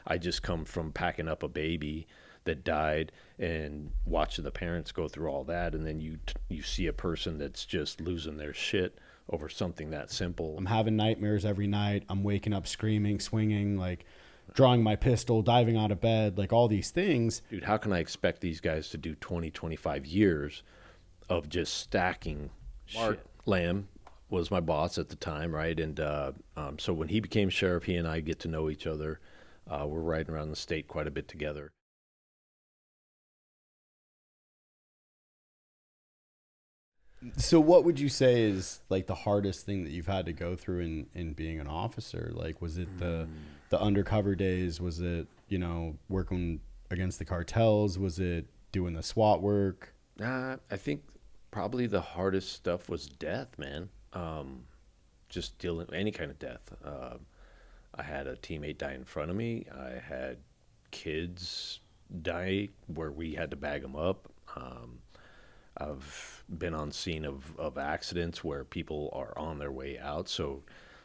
I just come from packing up a baby that died and watching the parents go through all that, and then you see a person that's just losing their shit over something that simple. I'm having nightmares every night. I'm waking up screaming, swinging, like drawing my pistol, diving out of bed, like all these things. Dude, how can I expect these guys to do 20, 25 years of just stacking Mark shit? Lamb was my boss at the time, right? And so when he became sheriff, he and I get to know each other. We're riding around the state quite a bit together. So what would you say is like the hardest thing that you've had to go through in being an officer? Like, was it the undercover days? Was it, working against the cartels? Was it doing the SWAT work? I think probably the hardest stuff was death, man. Just dealing with any kind of death. I had a teammate die in front of me. I had kids die where we had to bag them up. I've been on scene of accidents where people are on their way out. So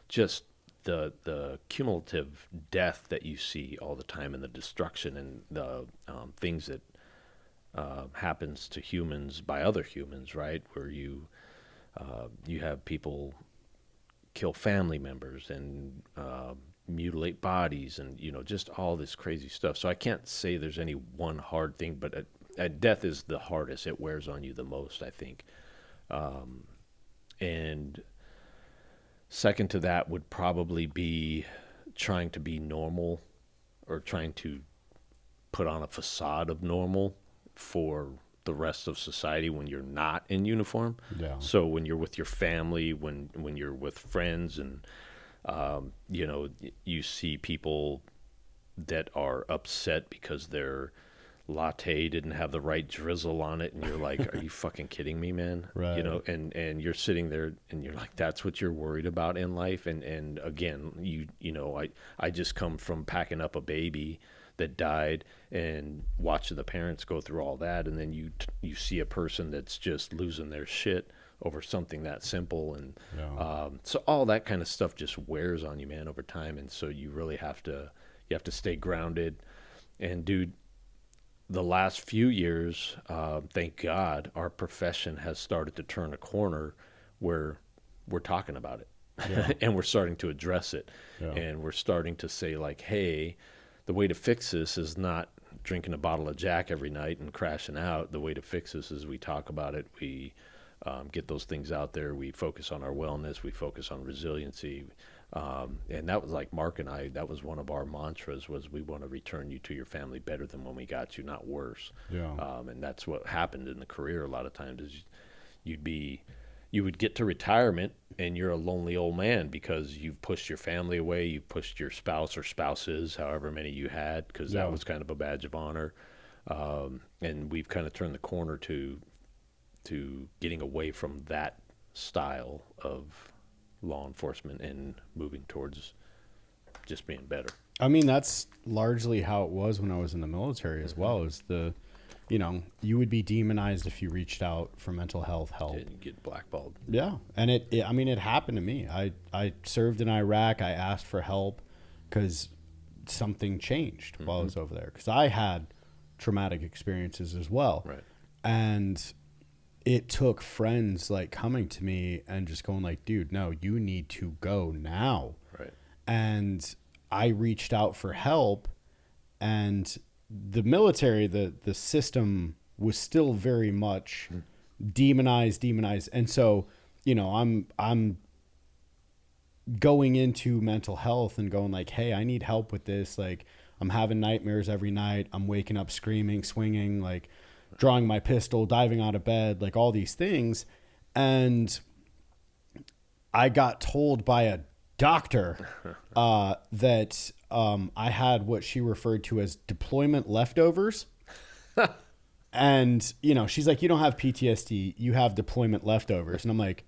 just the cumulative death that you see all the time, and the destruction and the things that happens to humans by other humans, right? Where you have people kill family members and mutilate bodies, and just all this crazy stuff. So I can't say there's any one hard thing, but death is the hardest. It wears on you the most, I think. And second to that would probably be trying to be normal, or trying to put on a facade of normal for the rest of society when you're not in uniform. Yeah. So when you're with your family, when you're with friends, and you see people that are upset because their latte didn't have the right drizzle on it, and you're like, are you fucking kidding me, man? Right. And you're sitting there and you're like, that's what you're worried about in life. And again, I just come from packing up a baby that died and watching the parents go through all that, and then you see a person that's just losing their shit over something that simple. And so all that kind of stuff just wears on you, man, over time. And so you really have to stay grounded. And dude, the last few years, thank God, our profession has started to turn a corner where we're talking about it. Yeah. And we're starting to address it. Yeah. And we're starting to say, like, hey, the way to fix this is not drinking a bottle of Jack every night and crashing out. The way to fix this is we talk about it. We get those things out there. We focus on our wellness. We focus on resiliency. And that was like Mark and I, that was one of our mantras, was we want to return you to your family better than when we got you, not worse. Yeah. And that's what happened in the career a lot of times, is you would get to retirement and you're a lonely old man because you've pushed your family away. You've pushed your spouse or spouses, however many you had, because that was kind of a badge of honor. And we've kind of turned the corner to getting away from that style of law enforcement and moving towards just being better. I mean, that's largely how it was when I was in the military as well. Is you would be demonized if you reached out for mental health help. And you get blackballed. Yeah. And it happened to me. I served in Iraq. I asked for help because something changed while I was over there. Because I had traumatic experiences as well. Right. And it took friends like coming to me and just going like, dude, no, you need to go now. Right. And I reached out for help, and the military, the system was still very much demonized. And so, I'm going into mental health and going like, hey, I need help with this. Like, I'm having nightmares every night. I'm waking up screaming, swinging, like drawing my pistol, diving out of bed, like all these things. And I got told by a doctor that I had what she referred to as deployment leftovers. And, she's like, you don't have PTSD, you have deployment leftovers. And I'm like,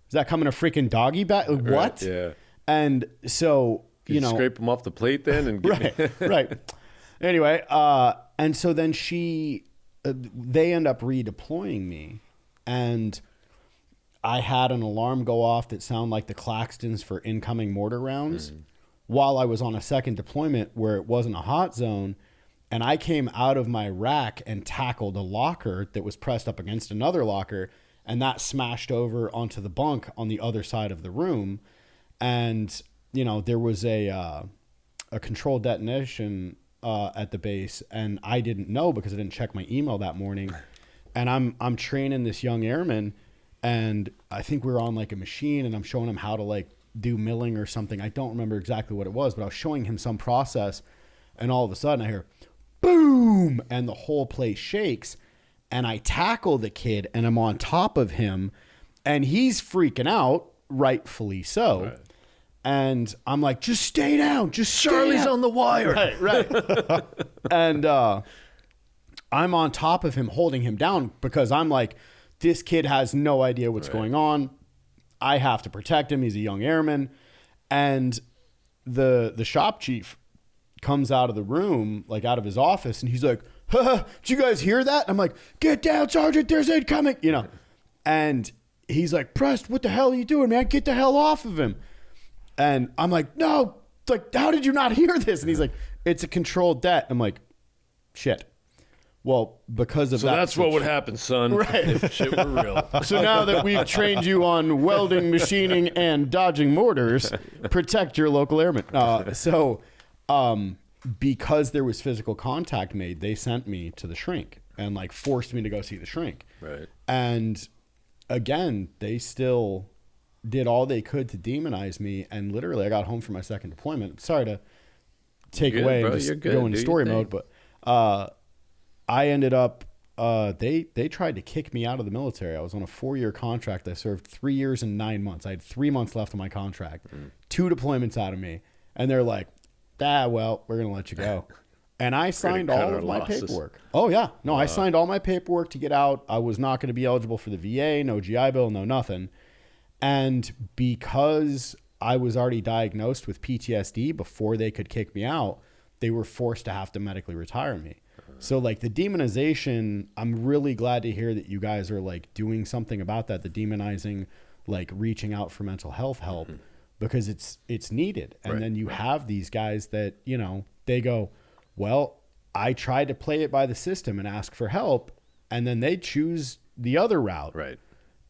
is that coming a freaking doggy bag? What? Right, yeah. And so, scrape them off the plate then and get right. Anyway, and so then they end up redeploying me, and I had an alarm go off that sounded like the claxtons for incoming mortar rounds. while I was on a second deployment where it wasn't a hot zone. And I came out of my rack and tackled a locker that was pressed up against another locker, and that smashed over onto the bunk on the other side of the room. And, you know, there was a controlled detonation at the base, and I didn't know because I didn't check my email that morning. And I'm training this young airman, and I think we were on like a machine, and I'm showing him how to like do milling or something. I don't remember exactly what it was, but I was showing him some process, and all of a sudden I hear boom, and the whole place shakes, and I tackle the kid, and I'm on top of him, and he's freaking out, rightfully so. Right. And I'm like, just stay down, just stay Charlie's down. on the wire. Right. And I'm on top of him, holding him down, because I'm like, this kid has no idea what's going on. I have to protect him. He's a young airman. And the shop chief comes out of the room, like out of his office, and he's like, did you guys hear that? I'm like, get down, Sergeant, there's incoming, you know. And he's like, Prest, what the hell are you doing, man? Get the hell off of him. And I'm like, no, like, how did you not hear this? And he's like, it's a controlled det. I'm like, shit. Well, because of So that. that's what would happen, son, Right. if shit were real. So now that we've trained you on welding, machining, and dodging mortars, protect your local airmen. Because there was physical contact made, they sent me to the shrink and like forced me to go see the shrink. Right. And again, they still did all they could to demonize me. And literally I got home from my second deployment. Sorry to take You're good, away bro. and just You're good. go into Do story your mode. thing. But I ended up, they tried to kick me out of the military. I was on a 4-year contract. I served 3 years and 9 months. I had 3 months left on my contract, 2 deployments out of me. And they're like, well, we're going to let you go. And I signed cut all our of my losses. paperwork. Oh yeah. No, I signed all my paperwork to get out. I was not going to be eligible for the VA, no GI Bill, no nothing. And because I was already diagnosed with PTSD before they could kick me out, they were forced to have to medically retire me. So like the demonization, I'm really glad to hear that you guys are like doing something about that, the demonizing, like reaching out for mental health help, because it's needed. And then you have these guys that, you know, they go, well, I tried to play it by the system and ask for help, and then they choose the other route. Right.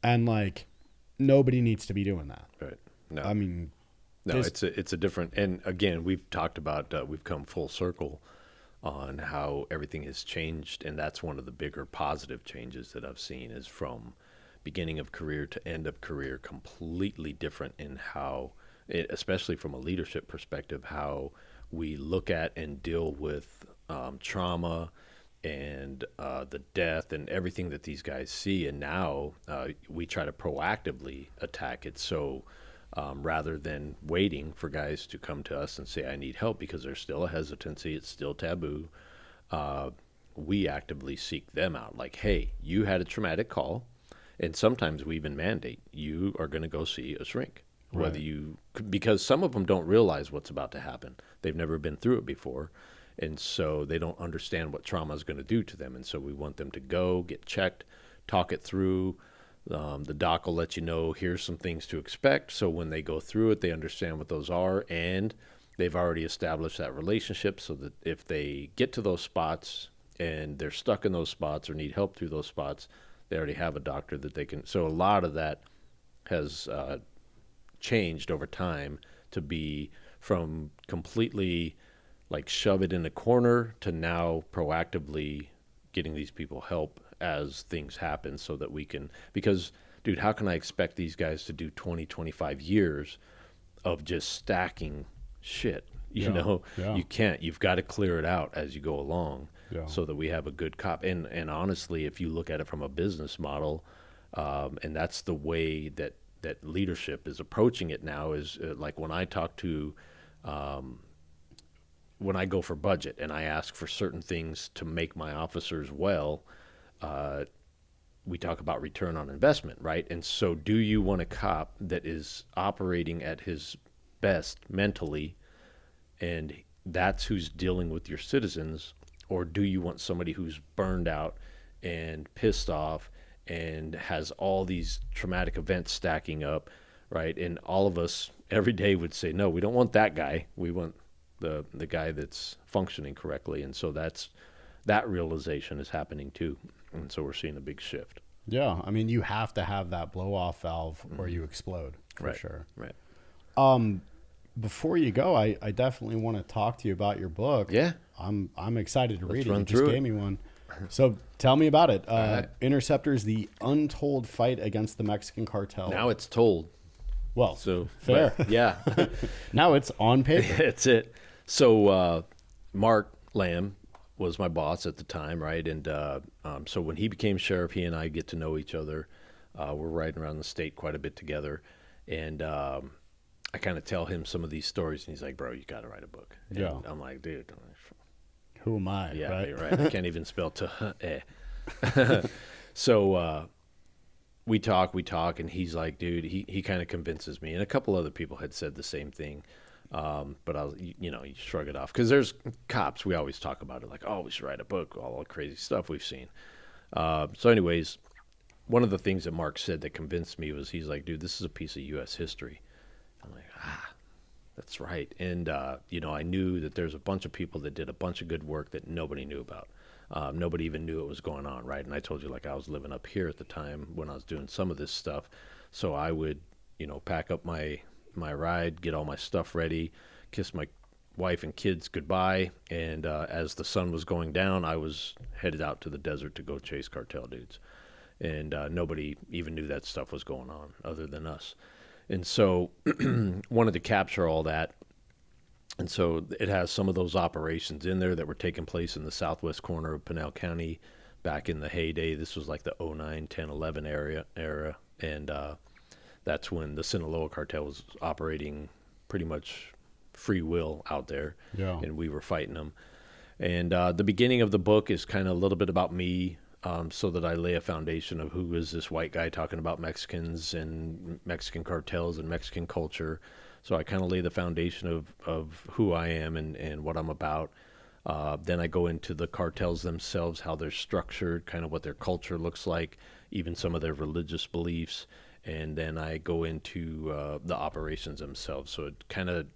And like nobody needs to be doing that. Right. No. I mean, No, it's a different, and again, we've talked about, we've come full circle on how everything has changed, and that's one of the bigger positive changes that I've seen is from beginning of career to end of career, completely different in how, especially from a leadership perspective, how we look at and deal with trauma and the death and everything that these guys see, and now we try to proactively attack it. So rather than waiting for guys to come to us and say, I need help, because there's still a hesitancy, it's still taboo, we actively seek them out. Like, hey, you had a traumatic call, and sometimes we even mandate, you are going to go see a shrink. Whether you, because some of them don't realize what's about to happen. They've never been through it before, and so they don't understand what trauma is going to do to them. And so we want them to go, get checked, talk it through. The doc will let you know, here's some things to expect. So when they go through it, they understand what those are, and they've already established that relationship so that if they get to those spots and they're stuck in those spots or need help through those spots, they already have a doctor that they can. So a lot of that has changed over time to be from completely like shove it in a corner to now proactively getting these people help as things happen, so that we can, because dude, how can I expect these guys to do 20, 25 years of just stacking shit? You know, you can't. You've got to clear it out as you go along, so that we have a good cop. And honestly, if you look at it from a business model, and that's the way that leadership is approaching it now, is like when I talk to, when I go for budget and I ask for certain things to make my officers well, we talk about return on investment, right? And so do you want a cop that is operating at his best mentally, and that's who's dealing with your citizens, or do you want somebody who's burned out and pissed off and has all these traumatic events stacking up, right? And all of us every day would say, no, we don't want that guy. We want the guy that's functioning correctly. And so that realization is happening too. And so we're seeing a big shift. Yeah, I mean, you have to have that blow off valve or you explode for Right. sure. Right. Before you go, I definitely want to talk to you about your book. Yeah. I'm excited to read it. run You just through it. gave me one. So tell me about it. right. Interceptors: The Untold Fight Against the Mexican Cartel. Now it's told. Well, So fair. but, yeah. Now it's on paper. That's it. So Mark Lamb was my boss at the time, right? And so when he became sheriff, he and I get to know each other. We're riding around the state quite a bit together, and I kind of tell him some of these stories, and he's like, "Bro, you got to write a book." And Yeah. I'm like, "Dude, Who am I? yeah, right? you're right. I can't even spell eh." So we talk, and he's like, "Dude," he kind of convinces me, and a couple other people had said the same thing. But you shrug it off because there's cops. We always talk about it, like, oh, we should write a book, all the crazy stuff we've seen. So, anyways, one of the things that Mark said that convinced me was he's like, dude, this is a piece of U.S. history. I'm like, that's right. And I knew that there's a bunch of people that did a bunch of good work that nobody knew about. Nobody even knew it was going on, right? And I told you, like, I was living up here at the time when I was doing some of this stuff, so I would, pack up my ride, get all my stuff ready, kiss my wife and kids goodbye, and as the sun was going down, I was headed out to the desert to go chase cartel dudes. And nobody even knew that stuff was going on other than us. And so wanted to capture all that. And so it has some of those operations in there that were taking place in the southwest corner of Pinal County back in the heyday. This was like the 09, 10, 11 era. And that's when the Sinaloa cartel was operating pretty much free will out there. Yeah. And we were fighting them. And the beginning of the book is kind of a little bit about me, so that I lay a foundation of who is this white guy talking about Mexicans and Mexican cartels and Mexican culture. So I kind of lay the foundation of who I am and what I'm about. Then I go into the cartels themselves, how they're structured, kind of what their culture looks like, even some of their religious beliefs. And then I go into the operations themselves. So it kind of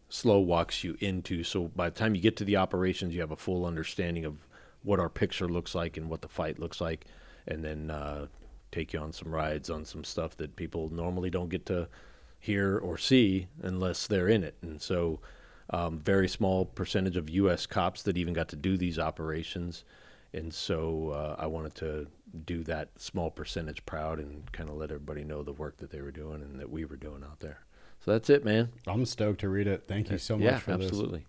slow walks you into. So by the time you get to the operations, you have a full understanding of what our picture looks like and what the fight looks like. And then take you on some rides on some stuff that people normally don't get to hear or see unless they're in it. And so very small percentage of U.S. cops that even got to do these operations. And so I wanted to do that small percentage proud and kind of let everybody know the work that they were doing and that we were doing out there. So that's it, man. I'm stoked to read it. Thank you so much for this. Absolutely.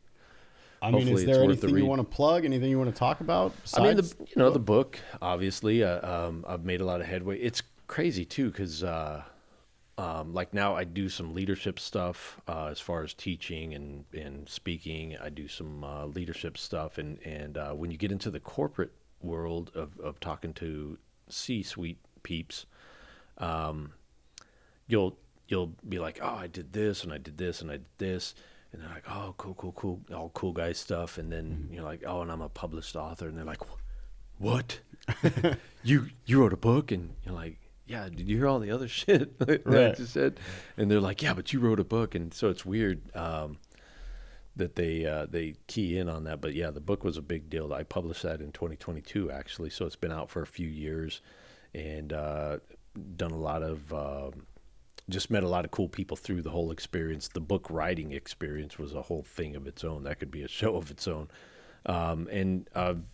I mean, Hopefully is it's there worth the anything you read. want to plug? Anything you want to talk about? I mean, besides- the book, obviously, I've made a lot of headway. It's crazy too, because like now I do some leadership stuff as far as teaching and speaking. I do some leadership stuff, and when you get into the corporate world of talking to C-suite peeps, you'll be like, oh, I did this and I did this and I did this. And they're like, oh, cool, all cool guy stuff. And then you're like, oh, and I'm a published author. And they're like, what? you wrote a book? And you're like, yeah, did you hear all the other shit that I just said? And they're like, yeah, but you wrote a book. And so it's weird that they key in on that. But yeah, the book was a big deal. I published that in 2022, actually. So it's been out for a few years and done a lot of just met a lot of cool people through the whole experience. The book writing experience was a whole thing of its own. That could be a show of its own. And I've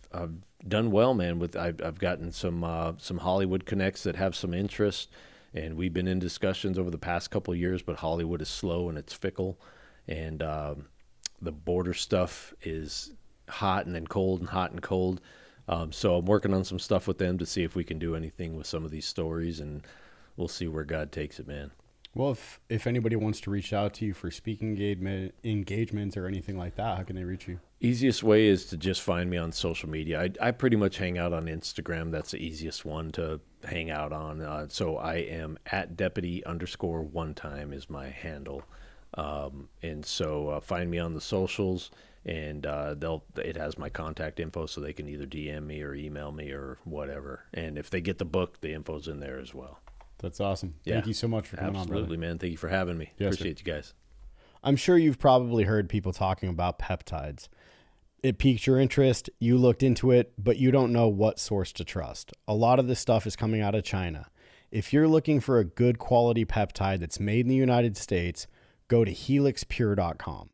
done well, man. I've gotten some Hollywood connects that have some interest, and we've been in discussions over the past couple of years. But Hollywood is slow and it's fickle, and the border stuff is hot and then cold and hot and cold. So I'm working on some stuff with them to see if we can do anything with some of these stories, and we'll see where God takes it, man. Well, if anybody wants to reach out to you for speaking engagements or anything like that, how can they reach you? Easiest way is to just find me on social media. I pretty much hang out on Instagram. That's the easiest one to hang out on. So I am at deputy_one-time is my handle. And so find me on the socials, and it has my contact info, so they can either DM me or email me or whatever. And if they get the book, the info's in there as well. That's awesome. Yeah. Thank you so much for coming on, Absolutely, brother. man. Thank you for having me. Yes, Appreciate you guys. I'm sure you've probably heard people talking about peptides. It piqued your interest, you looked into it, but you don't know what source to trust. A lot of this stuff is coming out of China. If you're looking for a good quality peptide that's made in the United States, go to helixpure.com.